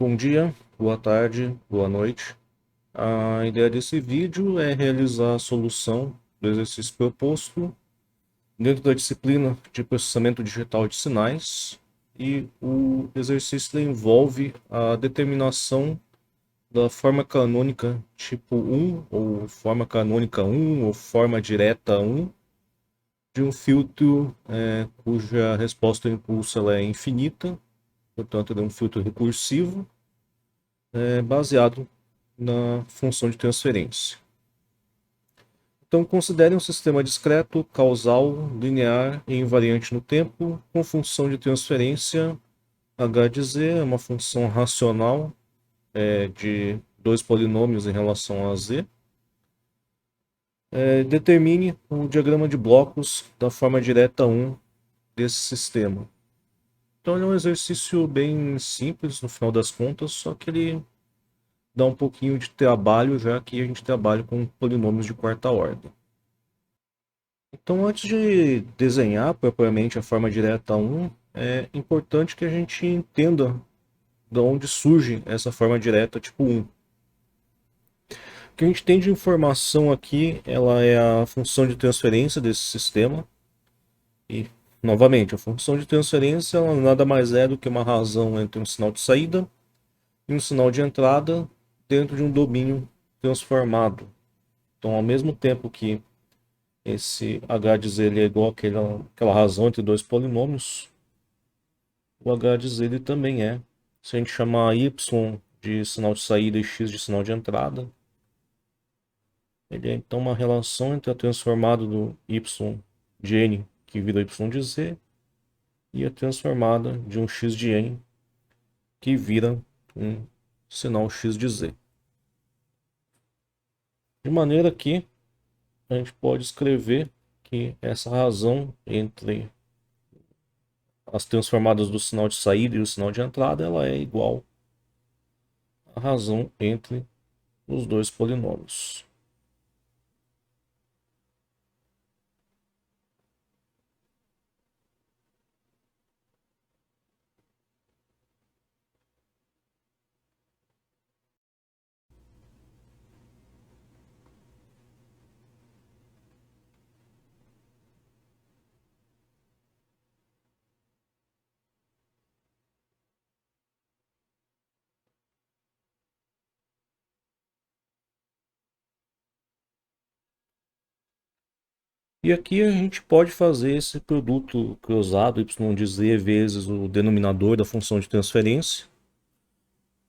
Bom dia, boa tarde, boa noite. A ideia desse vídeo é realizar a solução do exercício proposto dentro da disciplina de processamento digital de sinais, e o exercício envolve a determinação da forma canônica tipo 1, ou forma canônica 1, ou forma direta 1, de um filtro cuja resposta ao impulso ela é infinita, portanto, ele é um filtro recursivo baseado na função de transferência. Então, considere um sistema discreto, causal, linear e invariante no tempo, com função de transferência h de z, é uma função racional de dois polinômios em relação a z. Determine o diagrama de blocos da forma direta 1 desse sistema. Então, ele é um exercício bem simples no final das contas, só que ele dá um pouquinho de trabalho, já que a gente trabalha com polinômios de quarta ordem. Então, antes de desenhar propriamente a forma direta 1, é importante que a gente entenda de onde surge essa forma direta tipo 1. O que a gente tem de informação aqui, ela é a função de transferência desse sistema. E, novamente, a função de transferência ela nada mais é do que uma razão entre um sinal de saída e um sinal de entrada dentro de um domínio transformado. Então, ao mesmo tempo que esse h de z ele é igual àquela razão entre dois polinômios, o h de z ele também é. Se a gente chamar y de sinal de saída e x de sinal de entrada, ele é então uma relação entre a transformada do y de n, que vira y de z, e a transformada de um x de n, que vira um sinal x de z. De maneira que a gente pode escrever que essa razão entre as transformadas do sinal de saída e o sinal de entrada ela é igual à razão entre os dois polinômios. E aqui a gente pode fazer esse produto cruzado y de z vezes o denominador da função de transferência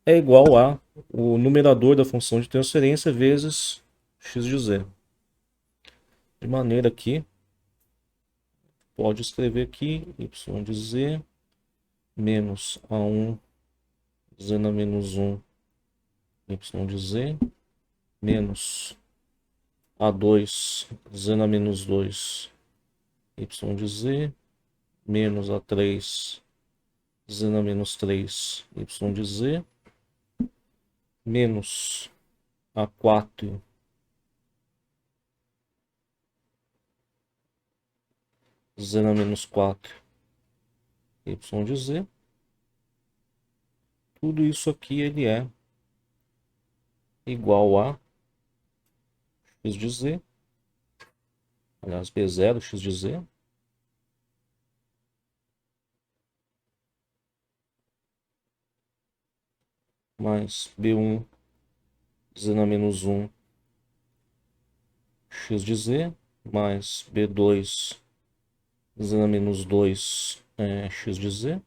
é igual a o numerador da função de transferência vezes x de z. De maneira que pode escrever aqui y de z menos a1 z na menos 1 y de z menos a2 z na menos 2 y de z menos a3 z na menos 3 y de z menos a4 z na menos 4 y de z. Tudo isso aqui ele é igual a x de z, aliás, b0 x de z, mais b1 z na menos 1 x de z, mais b2 z na menos 2 x de z,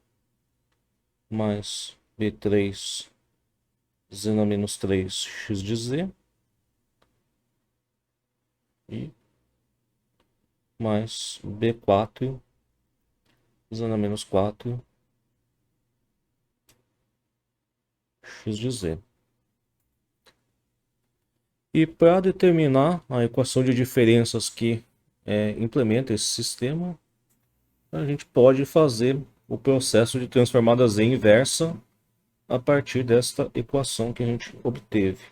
mais b3 z na menos 3 x de z, e mais b4 z na menos 4 x de z. E para determinar a equação de diferenças que implementa esse sistema, a gente pode fazer o processo de transformada z inversa a partir desta equação que a gente obteve.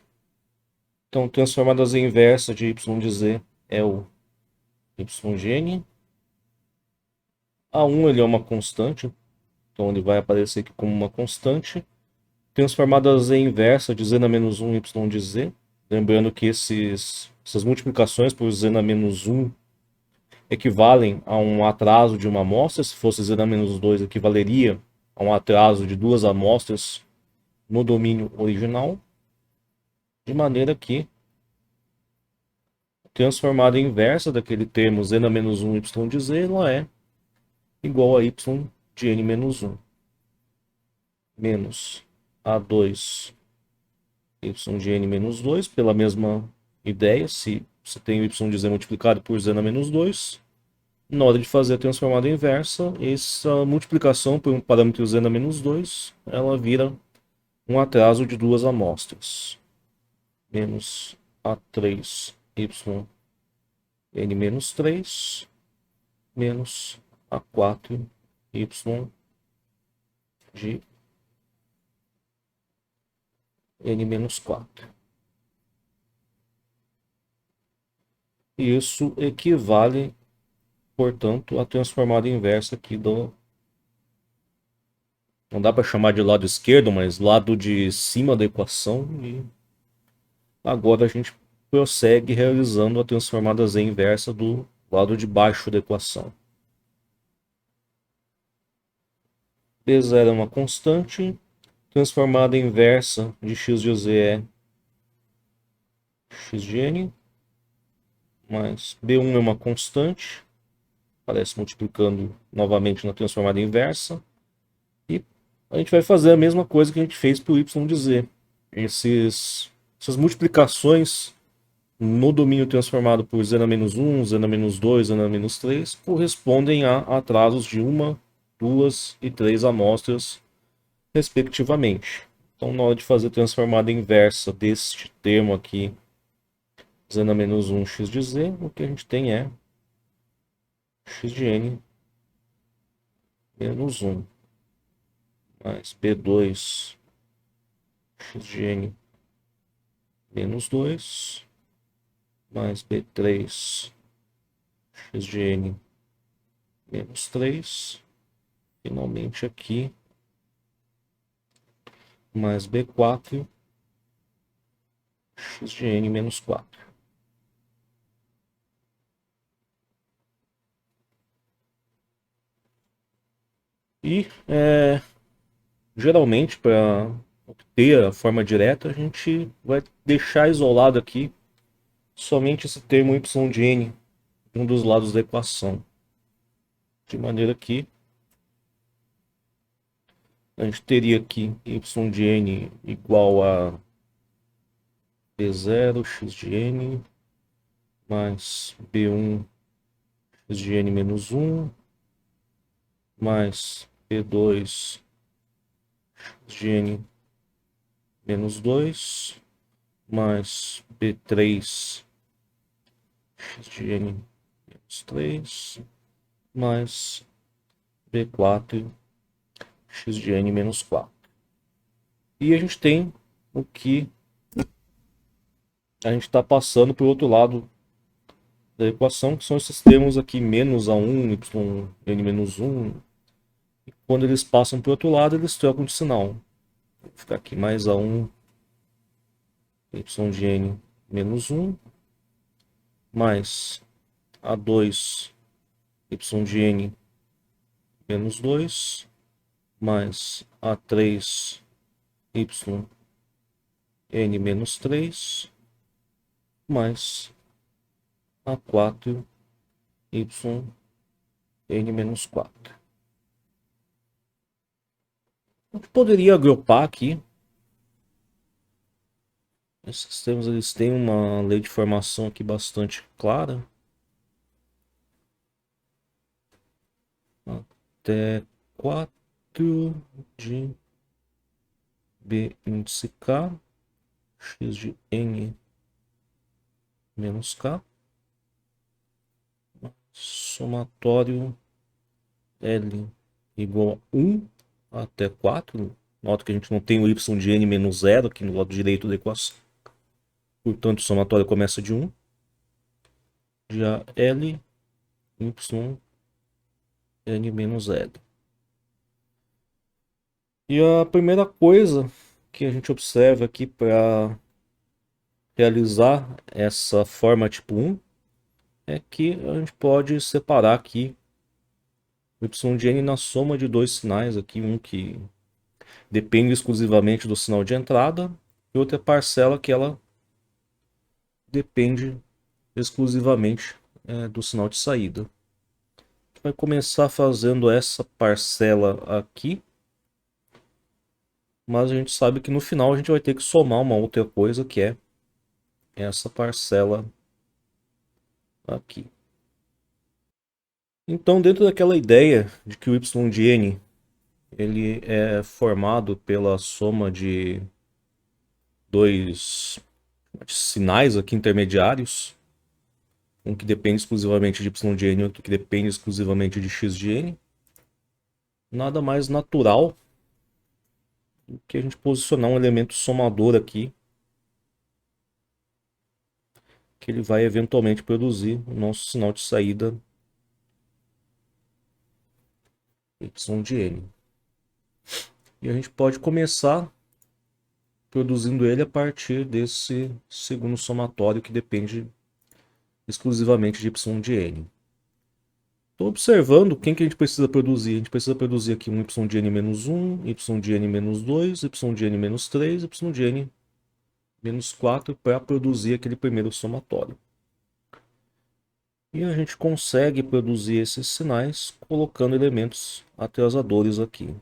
Então, transformada z inversa de y de z é o y de n. A1 ele é uma constante, então ele vai aparecer aqui como uma constante. transformadas em inversa de z na menos 1 y de z. Lembrando que essas multiplicações por z na menos 1 equivalem a um atraso de uma amostra. Se fosse z na menos 2, equivaleria a um atraso de duas amostras no domínio original. De maneira que a transformada inversa daquele termo z na menos 1 y de z, ela é igual a y de n menos 1 menos a2 y de n menos 2, pela mesma ideia. Se você tem o y de z multiplicado por z na menos 2, na hora de fazer a transformada inversa, essa multiplicação por um parâmetro z na menos 2, ela vira um atraso de duas amostras. Menos a3 y n menos 3 menos a4 y de n menos 4. E isso equivale, portanto, à transformada inversa aqui do... Não dá para chamar de lado esquerdo, mas lado de cima da equação. E agora a gente prossegue realizando a transformada z inversa do lado de baixo da equação. B0 é uma constante. Transformada inversa de x de z é x de n. Mais B1 é uma constante. Aparece multiplicando novamente na transformada inversa. E a gente vai fazer a mesma coisa que a gente fez para o y de z. Essas multiplicações no domínio transformado por z na menos 1, z na menos 2, z na menos 3, correspondem a atrasos de uma, duas e três amostras, respectivamente. Então, na hora de fazer a transformada inversa deste termo aqui, z na menos 1, x de z, o que a gente tem é x de n menos 1, mais b2, x de n menos 2, mais b3, x de n menos 3, finalmente aqui, mais b4, x de n menos 4. E, geralmente, para obter a forma direta, a gente vai deixar isolado aqui somente esse termo y de n, um dos lados da equação. De maneira que a gente teria aqui y de n igual a b0 x de n mais b1 x de n menos 1 mais b2 x de n menos 2 mais b3 x de n menos 3 mais b4 x de n menos 4. E a gente tem o que a gente está passando para o outro lado da equação, que são esses termos aqui, menos a1, y, n menos 1. E quando eles passam para o outro lado, eles trocam de sinal. Vou ficar aqui mais a1, y de n menos 1, mais a2, y de n menos 2, mais a3, y, n menos 3, mais a4, y, n menos 4. A gente poderia agrupar aqui. Esses termos eles têm uma lei de formação aqui bastante clara. Até 4 de B índice K, x de n menos K, somatório L igual a 1 até 4. Nota que a gente não tem o y de n menos 0 aqui no lado direito da equação. Portanto, o somatório começa de 1. De a L, y, n menos L. E a primeira coisa que a gente observa aqui para realizar essa forma tipo 1 é que a gente pode separar aqui o y de n na soma de dois sinais aqui, um que depende exclusivamente do sinal de entrada e outra parcela que ela depende exclusivamente do sinal de saída. A gente vai começar fazendo essa parcela aqui, mas a gente sabe que no final a gente vai ter que somar uma outra coisa que é essa parcela aqui. Então, dentro daquela ideia de que o y de n ele é formado pela soma de dois sinais aqui intermediários, um que depende exclusivamente de y de n e outro que depende exclusivamente de x de n, nada mais natural do que a gente posicionar um elemento somador aqui, que ele vai eventualmente produzir o nosso sinal de saída y de n. E a gente pode começar produzindo ele a partir desse segundo somatório que depende exclusivamente de y de n. Estou observando quem que a gente precisa produzir. A gente precisa produzir aqui um y de n menos 1, y de n menos 2, y de n menos 3, y de n menos 4 para produzir aquele primeiro somatório. E a gente consegue produzir esses sinais colocando elementos atrasadores aqui.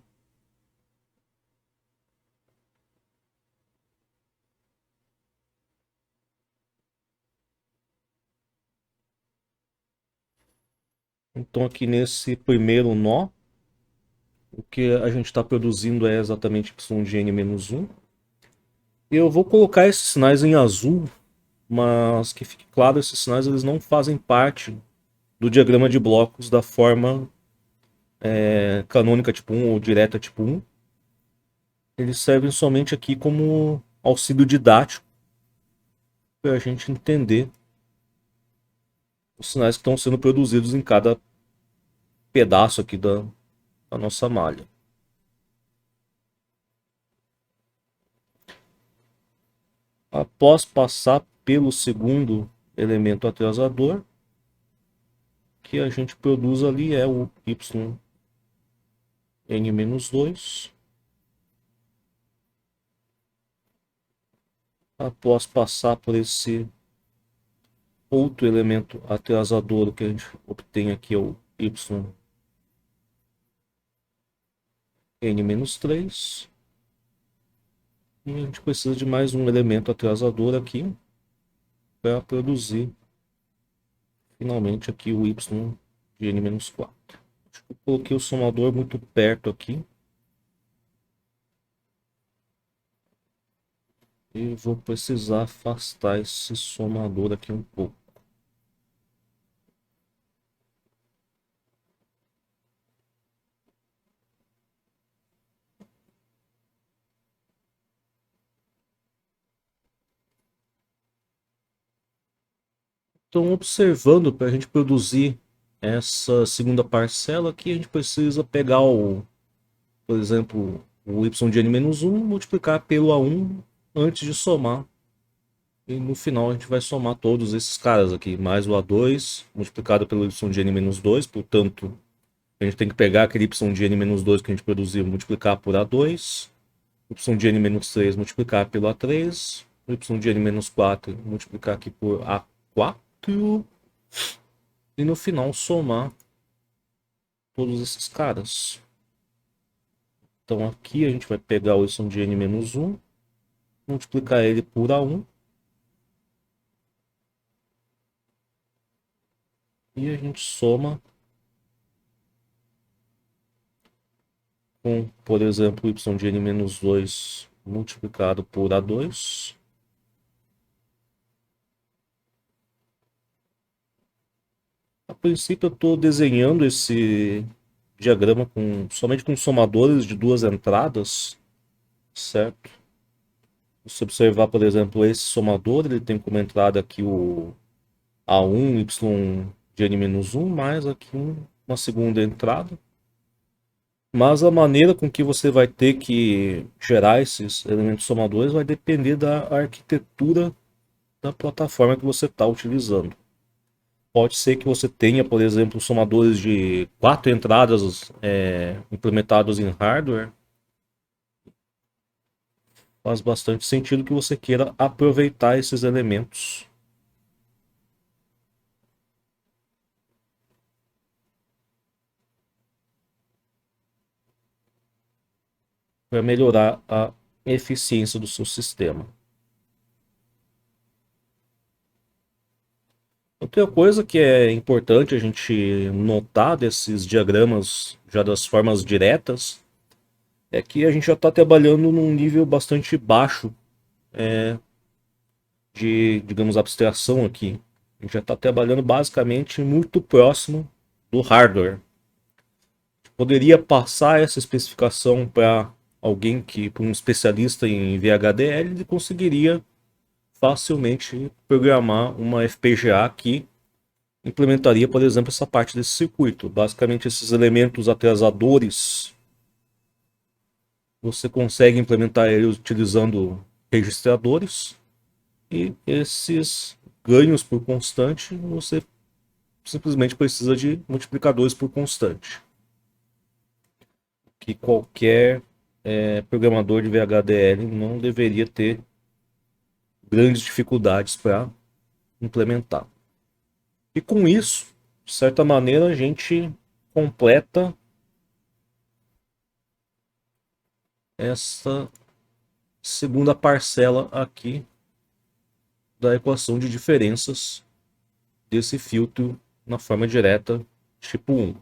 Então aqui nesse primeiro nó, o que a gente está produzindo é exatamente y de n menos 1. E eu vou colocar esses sinais em azul, mas que fique claro, esses sinais eles não fazem parte do diagrama de blocos da forma canônica tipo 1 ou direta tipo 1. Eles servem somente aqui como auxílio didático para a gente entender os sinais que estão sendo produzidos em cada pedaço aqui da nossa malha. Após passar pelo segundo elemento atrasador, que a gente produz ali é o yn-2. Após passar por esse outro elemento atrasador, o que a gente obtém aqui é o yn-3. E a gente precisa de mais um elemento atrasador aqui para produzir finalmente aqui o y de n-4. Acho que eu coloquei o somador muito perto aqui. E vou precisar afastar esse somador aqui um pouco. Então, observando para a gente produzir essa segunda parcela aqui, a gente precisa pegar por exemplo, o y de n-1, multiplicar pelo A1 antes de somar. E no final a gente vai somar todos esses caras aqui, mais o A2 multiplicado pelo y de n-2, portanto, a gente tem que pegar aquele y de n-2 que a gente produziu, multiplicar por A2, y de n-3 multiplicar pelo A3, y de n-4 multiplicar aqui por A4, e no final somar todos esses caras. Então aqui a gente vai pegar o y de n-1, multiplicar ele por A1, e a gente soma com, por exemplo, y de n-2 multiplicado por A2. A princípio eu estou desenhando esse diagrama somente com somadores de duas entradas, certo? Se observar, por exemplo, esse somador, ele tem como entrada aqui o A1, y de n-1, mais aqui uma segunda entrada. Mas a maneira com que você vai ter que gerar esses elementos somadores vai depender da arquitetura da plataforma que você está utilizando. Pode ser que você tenha, por exemplo, somadores de 4 entradas implementados em hardware. Faz bastante sentido que você queira aproveitar esses elementos para melhorar a eficiência do seu sistema. Outra coisa que é importante a gente notar desses diagramas já das formas diretas é que a gente já está trabalhando num nível bastante baixo de, digamos, abstração aqui. A gente já está trabalhando basicamente muito próximo do hardware. Poderia passar essa especificação para alguém que, para um especialista em VHDL, ele conseguiria facilmente programar uma FPGA que implementaria, por exemplo, essa parte desse circuito. Basicamente, esses elementos atrasadores, você consegue implementar eles utilizando registradores e esses ganhos por constante, você simplesmente precisa de multiplicadores por constante, que qualquer programador de VHDL não deveria ter grandes dificuldades para implementar. E com isso, de certa maneira, a gente completa essa segunda parcela aqui da equação de diferenças desse filtro na forma direta tipo 1. O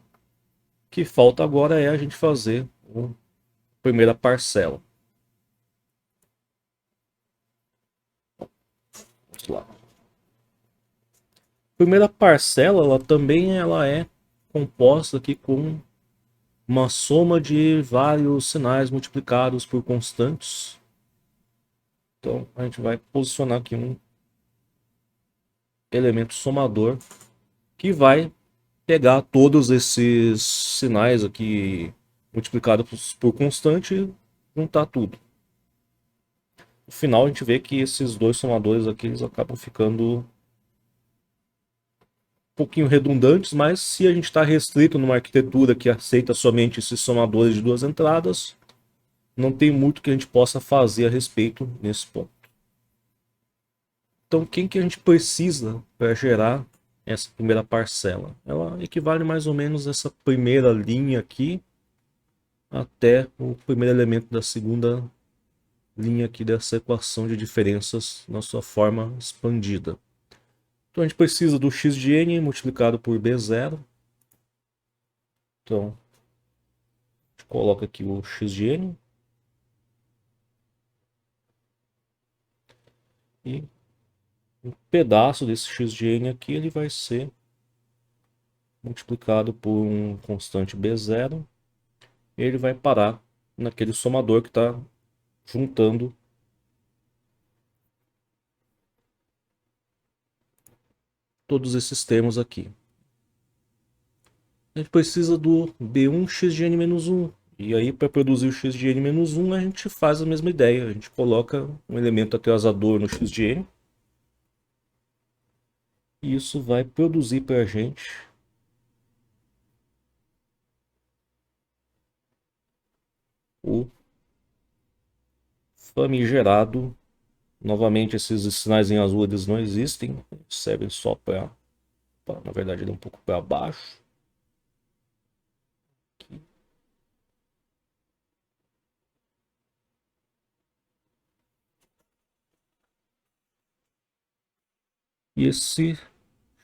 que falta agora é a gente fazer a primeira parcela. Vamos lá. A primeira parcela, ela é composta aqui com uma soma de vários sinais multiplicados por constantes. Então a gente vai posicionar aqui um elemento somador que vai pegar todos esses sinais aqui multiplicados por constante e juntar tudo. No final a gente vê que esses dois somadores aqui eles acabam ficando um pouquinho redundantes, mas se a gente está restrito numa arquitetura que aceita somente esses somadores de 2 entradas, não tem muito que a gente possa fazer a respeito nesse ponto. Então, quem que a gente precisa para gerar essa primeira parcela? Ela equivale mais ou menos a essa primeira linha aqui até o primeiro elemento da segunda linha aqui dessa equação de diferenças na sua forma expandida. Então a gente precisa do x de n multiplicado por b0. Então a gente coloca aqui o x de n e um pedaço desse x de n aqui ele vai ser multiplicado por um constante b0. E ele vai parar naquele somador que está juntando todos esses termos aqui. A gente precisa do b1 x de n-1. E aí, para produzir o x de n-1, a gente faz a mesma ideia. A gente coloca um elemento atrasador no x de n. E isso vai produzir para a gente o famigerado. Novamente, esses sinais em azul eles não existem. Servem só para, na verdade, ele é um pouco para baixo. Aqui. E esse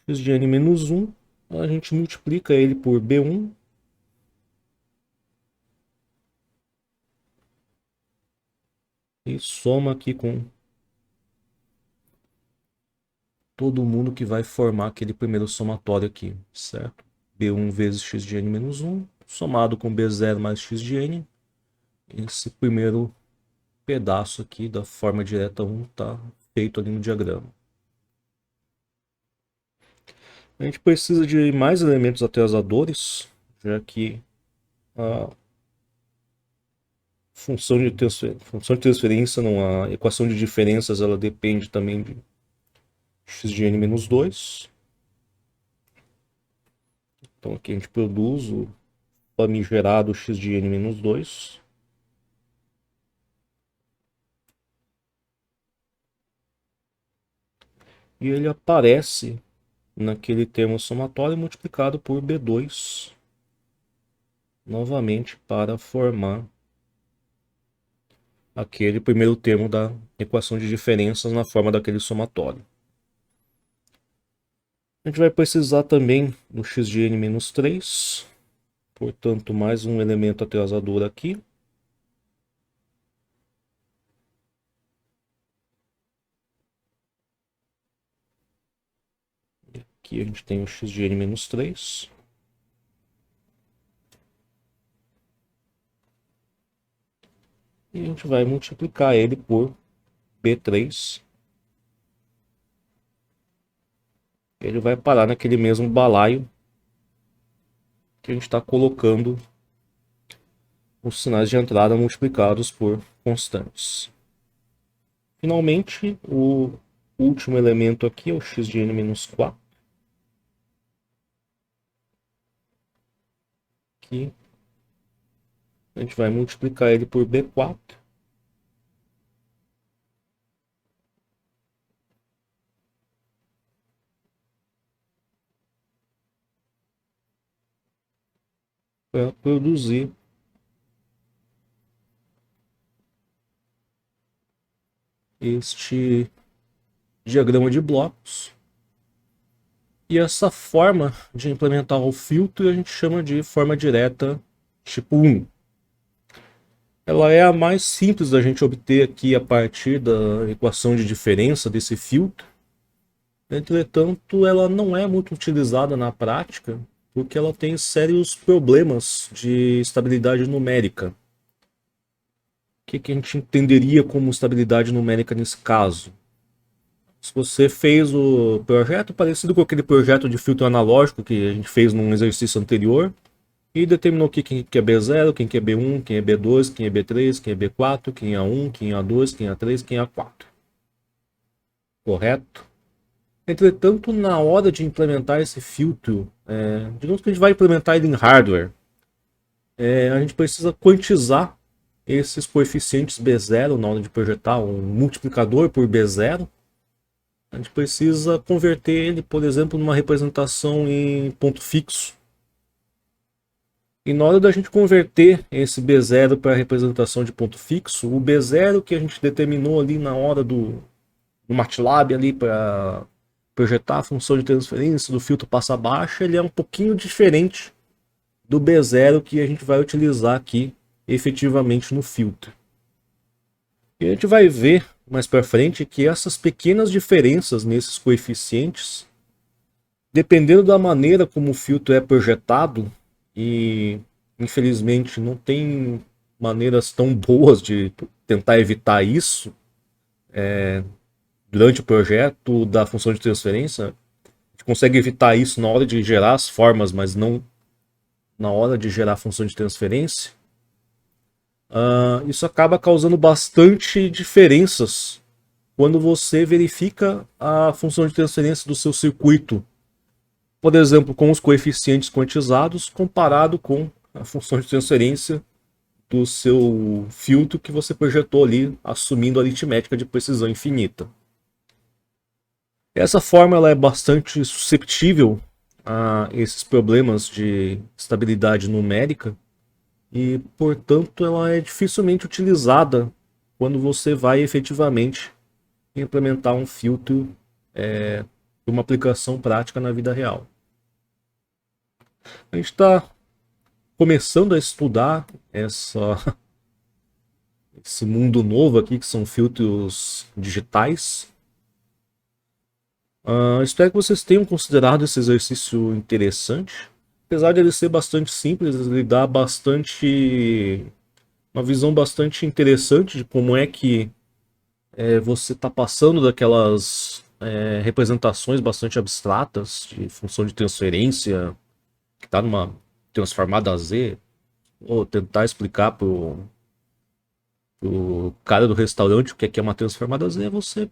x de n-1, a gente multiplica ele por b1 e soma aqui com todo mundo que vai formar aquele primeiro somatório aqui, certo? B1 vezes x de n-1 somado com b0 mais x de n. Esse primeiro pedaço aqui da forma direta 1 está feito ali no diagrama. A gente precisa de mais elementos atrasadores, já que função de transferência, não, a equação de diferenças ela depende também de x de n menos 2. Então aqui a gente produz o famigerado x de n menos 2. E ele aparece naquele termo somatório multiplicado por B2, novamente para formar aquele primeiro termo da equação de diferenças na forma daquele somatório. A gente vai precisar também do x de n menos 3, portanto mais um elemento atrasador aqui. Aqui a gente tem o x de n menos 3. E a gente vai multiplicar ele por B3. Ele vai parar naquele mesmo balaio que a gente está colocando os sinais de entrada multiplicados por constantes. Finalmente, o último elemento aqui é o x de n menos 4. Aqui a gente vai multiplicar ele por B4. Para produzir este diagrama de blocos. E essa forma de implementar o filtro a gente chama de forma direta tipo 1. Ela é a mais simples da gente obter aqui a partir da equação de diferença desse filtro. Entretanto, ela não é muito utilizada na prática, porque ela tem sérios problemas de estabilidade numérica. O que a gente entenderia como estabilidade numérica nesse caso? Se você fez o projeto parecido com aquele projeto de filtro analógico que a gente fez num exercício anterior, e determinou aqui quem que é B0, quem que é B1, quem é B2, quem é B3, quem é B4, quem é A1, quem é A2, quem é A3, quem é A4. Correto? Entretanto, na hora de implementar esse filtro, digamos que a gente vai implementar ele em hardware, a gente precisa quantizar esses coeficientes B0 na hora de projetar um multiplicador por B0. A gente precisa converter ele, por exemplo, numa representação em ponto fixo. E na hora da gente converter esse B0 para a representação de ponto fixo, o B0 que a gente determinou ali na hora do MATLAB ali para projetar a função de transferência do filtro passa baixa, ele é um pouquinho diferente do B0 que a gente vai utilizar aqui efetivamente no filtro. E a gente vai ver mais para frente que essas pequenas diferenças nesses coeficientes, dependendo da maneira como o filtro é projetado, e infelizmente não tem maneiras tão boas de tentar evitar isso durante o projeto da função de transferência. A gente consegue evitar isso na hora de gerar as formas, mas não na hora de gerar a função de transferência. Isso acaba causando bastante diferenças quando você verifica a função de transferência do seu circuito, por exemplo, com os coeficientes quantizados comparado com a função de transferência do seu filtro que você projetou ali, assumindo a aritmética de precisão infinita. Essa forma ela é bastante susceptível a esses problemas de estabilidade numérica e, portanto, ela é dificilmente utilizada quando você vai efetivamente implementar um filtro de uma aplicação prática na vida real. A gente está começando a estudar esse mundo novo aqui, que são filtros digitais. Espero que vocês tenham considerado esse exercício interessante. Apesar de ele ser bastante simples, ele dá uma visão bastante interessante de como é que você está passando daquelas representações bastante abstratas de função de transferência que está numa transformada a Z, ou tentar explicar pro cara do restaurante o que é uma transformada Z, você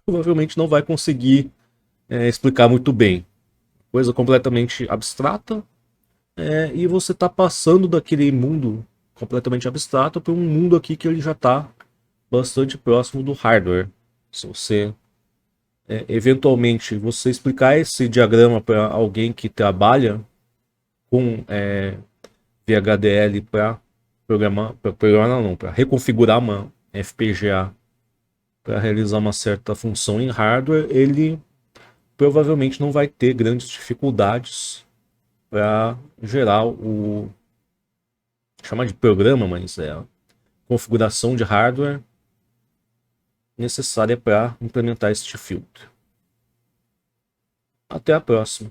provavelmente não vai conseguir explicar muito bem. Coisa completamente abstrata, e você está passando daquele mundo completamente abstrato para um mundo aqui que ele já está bastante próximo do hardware. Se você eventualmente você explicar esse diagrama para alguém que trabalha com VHDL para programar não, para reconfigurar uma FPGA para realizar uma certa função em hardware, ele provavelmente não vai ter grandes dificuldades para gerar o chamar de programa, mas é a configuração de hardware necessária para implementar este filtro. Até a próxima.